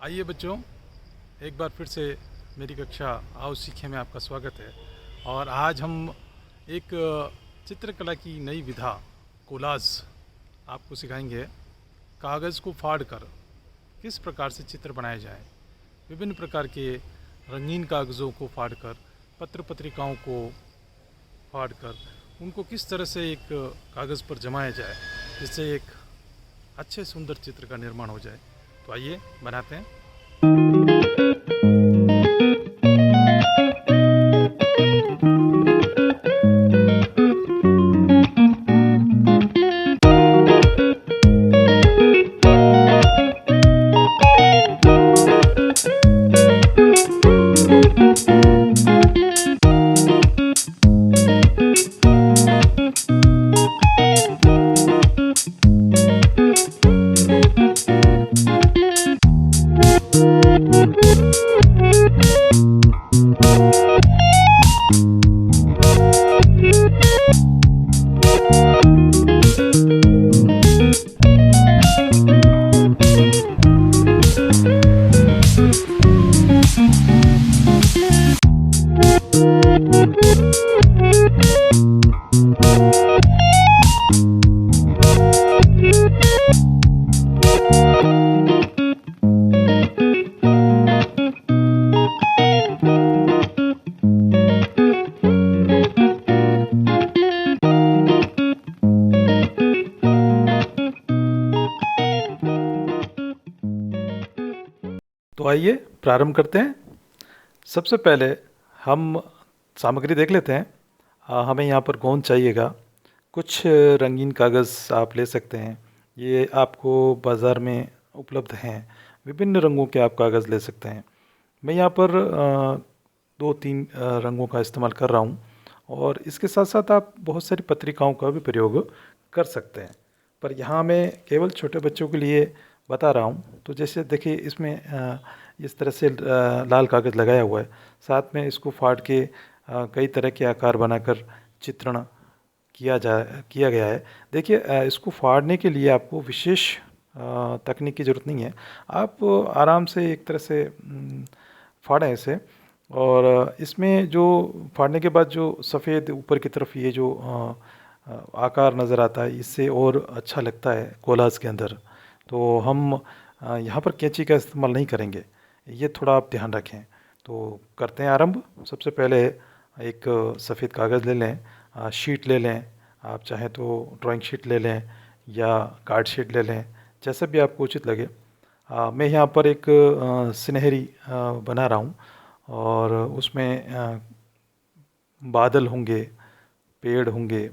आइए बच्चों, एक बार फिर से मेरी कक्षा आओ सीखें में आपका स्वागत है। और आज हम एक चित्रकला की नई विधा कोलाज आपको सिखाएंगे। कागज़ को फाड़कर किस प्रकार से चित्र बनाए जाए, विभिन्न प्रकार के रंगीन कागज़ों को फाड़कर, पत्र पत्रिकाओं को फाड़कर उनको किस तरह से एक कागज़ पर जमाया जाए जिससे एक अच्छे सुंदर चित्र का निर्माण हो जाए। तो आइए बनाते हैं। तो आइए प्रारंभ करते हैं। सबसे पहले हम सामग्री देख लेते हैं। हमें यहाँ पर गोंद चाहिएगा। कुछ रंगीन कागज़ आप ले सकते हैं, ये आपको बाज़ार में उपलब्ध हैं। विभिन्न रंगों के आप कागज़ ले सकते हैं। मैं यहाँ पर दो तीन रंगों का इस्तेमाल कर रहा हूँ, और इसके साथ साथ आप बहुत सारी पत्रिकाओं का भी प्रयोग कर सकते हैं, पर यहाँ मैं केवल छोटे बच्चों के लिए बता रहा हूँ। तो जैसे देखिए, इसमें इस तरह से लाल कागज़ लगाया हुआ है, साथ में इसको फाड़ के कई तरह के आकार बनाकर चित्रण किया गया है। देखिए, इसको फाड़ने के लिए आपको विशेष तकनीक की ज़रूरत नहीं है। आप आराम से एक तरह से फाड़ें इसे, और इसमें जो फाड़ने के बाद जो सफ़ेद ऊपर की तरफ ये जो आकार नज़र आता है, इससे और अच्छा लगता है कोलाज के अंदर। तो हम यहाँ पर कैंची का इस्तेमाल नहीं करेंगे, ये थोड़ा आप ध्यान रखें। तो करते हैं आरंभ। सबसे पहले एक सफ़ेद कागज़ ले लें, शीट ले लें। आप चाहें तो ड्राइंग शीट ले लें या कार्ड शीट ले लें, जैसा भी आपको उचित लगे। मैं यहाँ पर एक सिनहरी बना रहा हूँ, और उसमें बादल होंगे, पेड़ होंगे,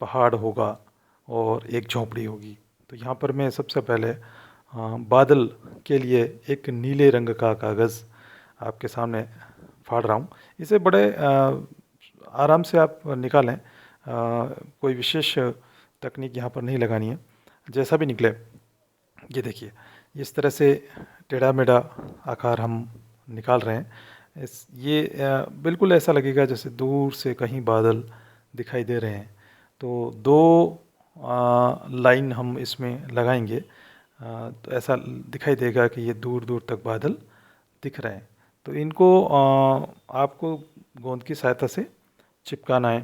पहाड़ होगा और एक झोंपड़ी होगी। तो यहाँ पर मैं सबसे पहले बादल के लिए एक नीले रंग का कागज़ आपके सामने फाड़ रहा हूँ। इसे बड़े आराम से आप निकालें, कोई विशेष तकनीक यहाँ पर नहीं लगानी है। जैसा भी निकले, ये देखिए, इस तरह से टेढ़ा मेढ़ा आकार हम निकाल रहे हैं। ये बिल्कुल ऐसा लगेगा जैसे दूर से कहीं बादल दिखाई दे रहे हैं। तो दो लाइन हम इसमें लगाएंगे, तो ऐसा दिखाई देगा कि ये दूर दूर तक बादल दिख रहे हैं। तो इनको आपको गोंद की सहायता से चिपकाना है।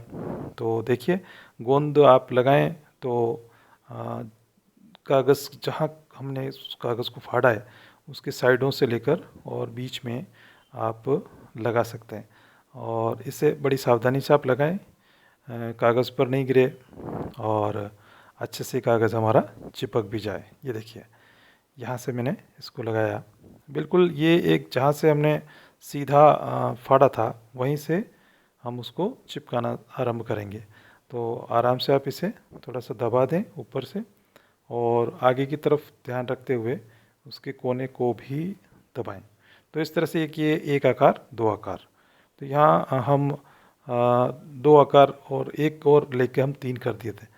तो देखिए, गोंद आप लगाएं तो कागज़, जहाँ हमने उस कागज़ को फाड़ा है, उसके साइडों से लेकर और बीच में आप लगा सकते हैं। और इसे बड़ी सावधानी से आप लगाएं, कागज़ पर नहीं गिरे और अच्छे से कागज़ हमारा चिपक भी जाए। ये देखिए, यहाँ से मैंने इसको लगाया। बिल्कुल ये एक जहाँ से हमने सीधा फाड़ा था, वहीं से हम उसको चिपकाना आरंभ करेंगे। तो आराम से आप इसे थोड़ा सा दबा दें ऊपर से, और आगे की तरफ ध्यान रखते हुए उसके कोने को भी दबाएं। तो इस तरह से ये एक आकार, दो आकार। तो यहाँ हम दो आकार और एक और लेके हम तीन कर दिए थे।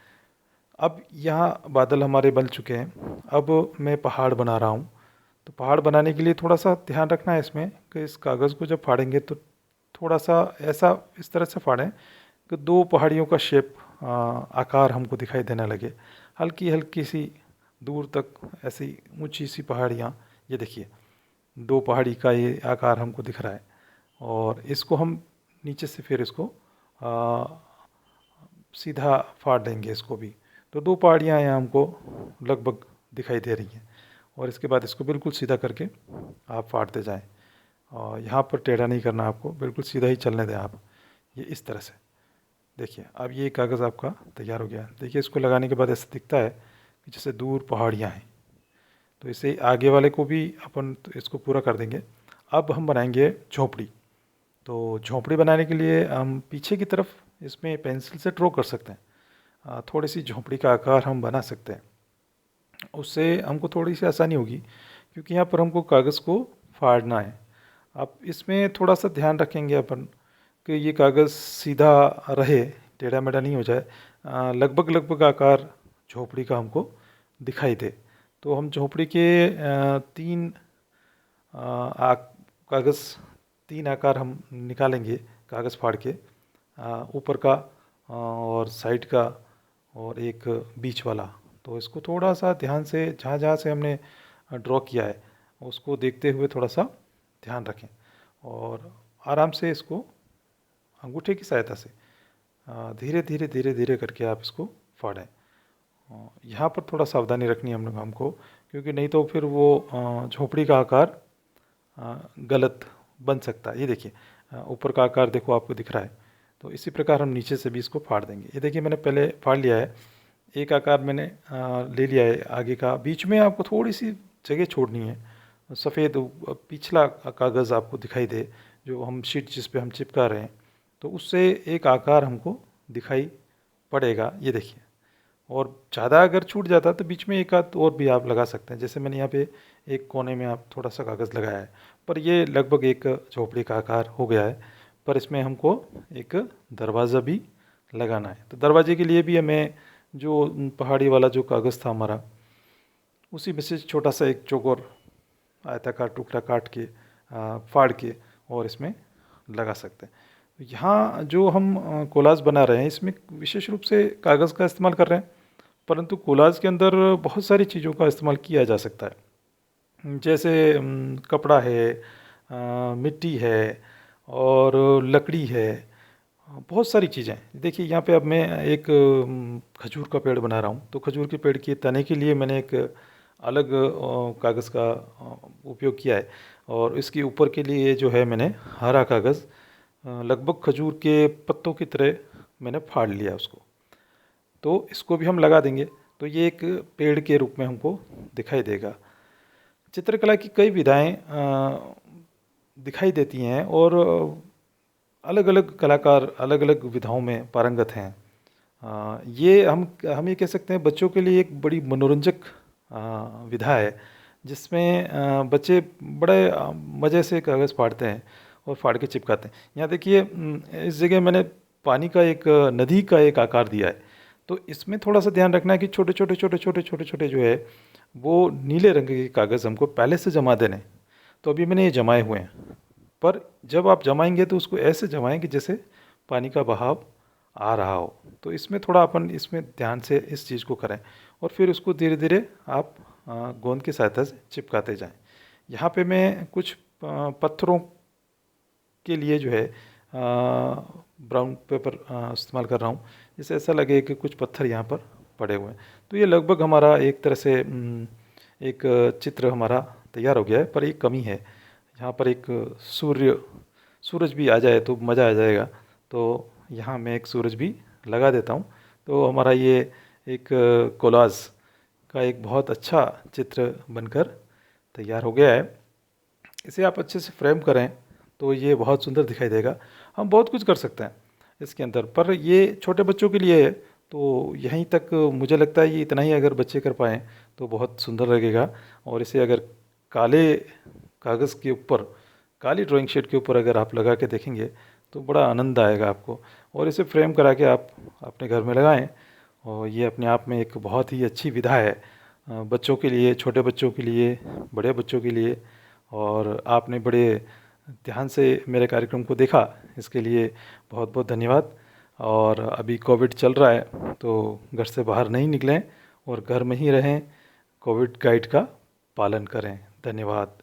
अब यहाँ बादल हमारे बन चुके हैं। अब मैं पहाड़ बना रहा हूँ। तो पहाड़ बनाने के लिए थोड़ा सा ध्यान रखना है इसमें कि इस कागज़ को जब फाड़ेंगे तो थोड़ा सा ऐसा इस तरह से फाड़ें कि दो पहाड़ियों का शेप, आकार हमको दिखाई देने लगे। हल्की हल्की सी दूर तक ऐसी ऊंची सी पहाड़ियाँ, ये देखिए। दो पहाड़ी का ये आकार हमको दिख रहा है। और इसको हम नीचे से फिर इसको आ, सीधा फाड़ देंगे इसको भी। तो दो पहाड़ियाँ यहाँ हमको लगभग दिखाई दे रही हैं। और इसके बाद इसको बिल्कुल सीधा करके आप फाड़ते जाएं। और यहाँ पर टेढ़ा नहीं करना आपको, बिल्कुल सीधा ही चलने दें आप, ये इस तरह से। देखिए अब ये कागज़ आपका तैयार हो गया। देखिए इसको लगाने के बाद ऐसा दिखता है कि जैसे दूर पहाड़ियाँ हैं। तो इसे आगे वाले को भी अपन तो इसको पूरा कर देंगे। अब हम बनाएंगे झोपड़ी। तो झोपड़ी बनाने के लिए हम पीछे की तरफ इसमें पेंसिल से ड्रॉ कर सकते हैं। थोड़ी सी झोपड़ी का आकार हम बना सकते हैं। उससे हमको थोड़ी सी आसानी होगी, क्योंकि यहाँ पर हमको कागज़ को फाड़ना है। अब इसमें थोड़ा सा ध्यान रखेंगे अपन कि ये कागज़ सीधा रहे, टेढ़ा मेढ़ा नहीं हो जाए, लगभग लगभग आकार झोपड़ी का हमको दिखाई दे। तो हम झोपड़ी के तीन कागज़, तीन आकार हम निकालेंगे कागज़ फाड़ के, ऊपर का और साइड का और एक बीच वाला। तो इसको थोड़ा सा ध्यान से, जहाँ जहाँ से हमने ड्रॉ किया है उसको देखते हुए थोड़ा सा ध्यान रखें और आराम से इसको अंगूठे की सहायता से धीरे धीरे धीरे धीरे करके आप इसको फाड़ें। यहाँ पर थोड़ा सावधानी रखनी है हमको, क्योंकि नहीं तो फिर वो झोपड़ी का आकार गलत बन सकता है। ये देखिए ऊपर का आकार देखो आपको दिख रहा है। तो इसी प्रकार हम नीचे से भी इसको फाड़ देंगे। ये देखिए मैंने पहले फाड़ लिया है, एक आकार मैंने ले लिया है आगे का। बीच में आपको थोड़ी सी जगह छोड़नी है, सफ़ेद पिछला कागज़ आपको दिखाई दे, जो हम शीट जिस पे हम चिपका रहे हैं, तो उससे एक आकार हमको दिखाई पड़ेगा। ये देखिए, और ज़्यादा अगर छूट जाता तो बीच में एक आध और भी आप लगा सकते हैं। जैसे मैंने यहाँ पे एक कोने में आप थोड़ा सा कागज़ लगाया है, पर ये लगभग एक झोपड़ी का आकार हो गया है। पर इसमें हमको एक दरवाज़ा भी लगाना है। तो दरवाजे के लिए भी हमें जो पहाड़ी वाला जो कागज़ था हमारा, उसी में से छोटा सा एक चौकोर आयताकार टुकड़ा काट के फाड़ के और इसमें लगा सकते हैं। तो यहाँ जो हम कोलाज बना रहे हैं, इसमें विशेष रूप से कागज़ का इस्तेमाल कर रहे हैं, परंतु कोलाज के अंदर बहुत सारी चीज़ों का इस्तेमाल किया जा सकता है। जैसे कपड़ा है, मिट्टी है और लकड़ी है, बहुत सारी चीज़ें। देखिए यहाँ पे अब मैं एक खजूर का पेड़ बना रहा हूँ। तो खजूर के पेड़ के तने के लिए मैंने एक अलग कागज़ का उपयोग किया है, और इसके ऊपर के लिए जो है मैंने हरा कागज़ लगभग खजूर के पत्तों की तरह मैंने फाड़ लिया उसको। तो इसको भी हम लगा देंगे, तो ये एक पेड़ के रूप में हमको दिखाई देगा। चित्रकला की कई विधाएं दिखाई देती हैं, और अलग अलग कलाकार अलग अलग विधाओं में पारंगत हैं। ये हम ये कह सकते हैं बच्चों के लिए एक बड़ी मनोरंजक विधा है, जिसमें बच्चे बड़े मज़े से कागज़ फाड़ते हैं और फाड़ के चिपकाते हैं। यहाँ देखिए इस जगह मैंने पानी का एक नदी का एक आकार दिया है। तो इसमें थोड़ा सा ध्यान रखना है कि छोटे छोटे छोटे छोटे छोटे छोटे जो है वो नीले रंग के कागज़ हमको पहले से जमा देने। तो अभी मैंने ये जमाए हुए हैं, पर जब आप जमाएंगे तो उसको ऐसे जमाएं कि जैसे पानी का बहाव आ रहा हो। तो इसमें थोड़ा अपन इसमें ध्यान से इस चीज़ को करें, और फिर उसको धीरे धीरे आप गोंद की सहायता से चिपकाते जाएं। यहाँ पे मैं कुछ पत्थरों के लिए जो है ब्राउन पेपर इस्तेमाल कर रहा हूँ, जिससे ऐसा लगे कि कुछ पत्थर यहाँ पर पड़े हुए हैं। तो ये लगभग हमारा एक तरह से एक चित्र हमारा तैयार हो गया है। पर एक कमी है, यहाँ पर एक सूरज भी आ जाए तो मज़ा आ जाएगा। तो यहाँ मैं एक सूरज भी लगा देता हूँ। तो हमारा ये एक कोलाज का एक बहुत अच्छा चित्र बनकर तैयार हो गया है। इसे आप अच्छे से फ्रेम करें तो ये बहुत सुंदर दिखाई देगा। हम बहुत कुछ कर सकते हैं इसके अंदर, पर ये छोटे बच्चों के लिए है, तो यहीं तक मुझे लगता है ये इतना ही अगर बच्चे कर पाएँ तो बहुत सुंदर लगेगा। और इसे अगर काले कागज़ के ऊपर, काली ड्राइंग शीट के ऊपर अगर आप लगा के देखेंगे तो बड़ा आनंद आएगा आपको। और इसे फ्रेम करा के आप अपने घर में लगाएं, और ये अपने आप में एक बहुत ही अच्छी विधा है बच्चों के लिए, छोटे बच्चों के लिए, बड़े बच्चों के लिए। और आपने बड़े ध्यान से मेरे कार्यक्रम को देखा, इसके लिए बहुत बहुत धन्यवाद। और अभी कोविड चल रहा है तो घर से बाहर नहीं निकलें और घर में ही रहें, कोविड गाइड का पालन करें। धन्यवाद।